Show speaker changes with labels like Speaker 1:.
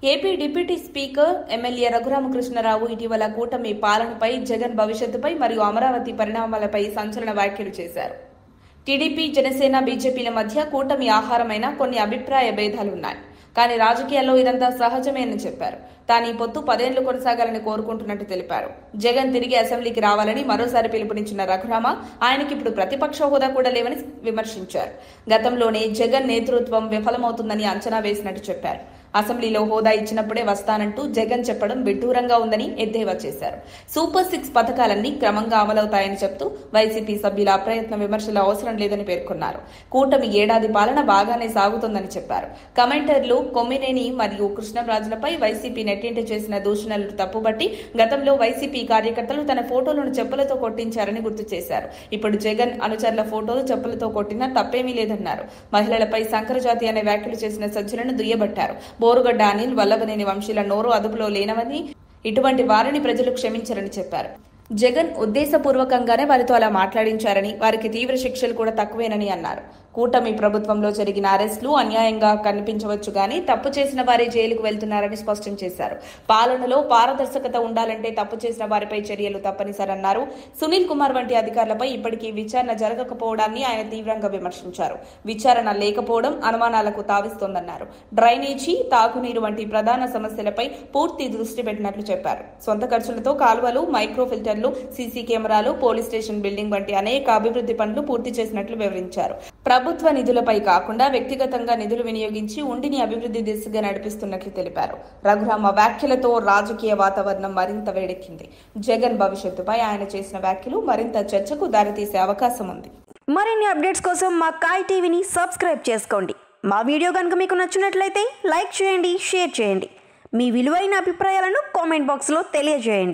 Speaker 1: AP deputy speaker MLA Raghuramakrishna Rao ఇటీవల కూటమి పాలనపై, జగన్ భవిష్యత్తుపై మరియు అమరావతి పరిణామాలపై సంచలన వ్యాఖ్యలు చేశారు. టీడీపీ, జనసేన, బీజేపీల మధ్య కూటమి ఆహారమైన కొన్ని అభిప్రాయ భేదాలున్నాయి. కానీ రాజకీయాల్లో ఇదంతా సహజమే అని చెప్పారు. తాను ఈ పొత్తు 10 ఏళ్లు కొనసాగాలని కోరుకుంటున్నట్టు తెలిపారు. జగన్ తిరిగి అసెంబ్లీకి రావాలని మరోసారి పిలుపునిచ్చిన రఘురామ ఆయనకి ఇప్పుడు ప్రతిపక్ష హోదా కూడా లేవని విమర్శించారు. గతంలోనే జగన్ నేతృత్వం విఫలమవుతుందని అంచనా వేసినట్టు చెప్పారు. అసెంబ్లీలో హోదా ఇచ్చినప్పుడే వస్తానంటూ జగన్ చెప్పడం విడ్డూరంగా ఉందని ఎద్దేవా చేశారు. సూపర్ 6 పథకాలన్నీ క్రమంగా అమలవుతాయని చెప్తూ వైసీపీ సభ్యుల అప్రయత్న విమర్శలు అవసరం లేదని పేర్కొన్నారు. కూటమి ఏడాది పాలన బాగానే సాగుతోందని చెప్పారు. కమెంటర్లు కొమ్మినేని మరియు కృష్ణంరాజులపై వైసీపీ నెట్టింట చేసిన దూషణలు తప్పుబట్టి గతంలో వైసీపీ కార్యకర్తలు తన ఫోటోలను చెప్పులతో కొట్టించారని గుర్తు చేశారు. ఇప్పుడు జగన్ అనుచరుల ఫోటోలు చెప్పులతో కొట్టినా తప్పేమీ లేదన్నారు. మహిళలపై సంకరజాతి అనే వ్యాఖ్యలు చేసిన సజ్జలను దుయ్యబట్టారు. బోరుగడ్డ అనిల్, వల్లభనేని వంశీల నోరు అదుపులో లేనవని, ఇటువంటి వారిని ప్రజలు క్షమించరని చెప్పారు. జగన్ ఉద్దేశపూర్వకంగానే వారితో అలా మాట్లాడించారని, వారికి తీవ్ర శిక్షలు కూడా తక్కువేనని అన్నారు. కూటమి ప్రభుత్వంలో జరిగిన అరెస్టులు అన్యాయంగా కనిపించవచ్చు గానీ తప్పు చేసిన వారే జైలుకు వెళ్తున్నారని స్పష్టం చేశారు. పాలనలో పారదర్శకత ఉండాలంటే తప్పు చేసిన వారిపై చర్యలు తప్పనిసరన్నారు. సునీల్ కుమార్ వంటి అధికారులపై ఇప్పటికీ విచారణ జరగకపోవడాన్ని ఆయన తీవ్రంగా విమర్శించారు. విచారణ లేకపోవడం అనుమానాలకు తావిస్తోందన్నారు. డ్రైనేజీ, తాగునీరు వంటి ప్రధాన సమస్యలపై పూర్తి దృష్టి పెట్టినట్లు చెప్పారు. సొంత ఖర్చులతో కాలువలు, మైక్రో ఫిల్టర్లు, సీసీ కెమెరాలు, పోలీస్ స్టేషన్ బిల్డింగ్ వంటి అనేక అభివృద్ధి పనులు పూర్తి చేసినట్లు వివరించారు. ప్రభుత్వ నిధులపై కాకుండా వ్యక్తిగతంగా నిధులు వినియోగించి ఉండిని అభివృద్ధి దిశగా నడిపిస్తున్నట్లు తెలిపారు. రఘురామ వ్యాఖ్యలతో రాజకీయ వాతావరణం మరింత వేడెక్కింది. జగన్ భవిష్యత్తుపై ఆయన చేసిన వ్యాఖ్యలు మరింత చర్చకు దారితీసే అవకాశం ఉంది.
Speaker 2: మరిన్ని అప్డేట్స్ కోసం మా కాయ్ టీవీని సబ్స్క్రైబ్ చేసుకోండి. మా వీడియో కనుక మీకు నచ్చినట్లయితే లైక్ చేయండి, షేర్ చేయండి. మీ విలువైన అభిప్రాయాలను కామెంట్ బాక్స్లో తెలియజేయండి.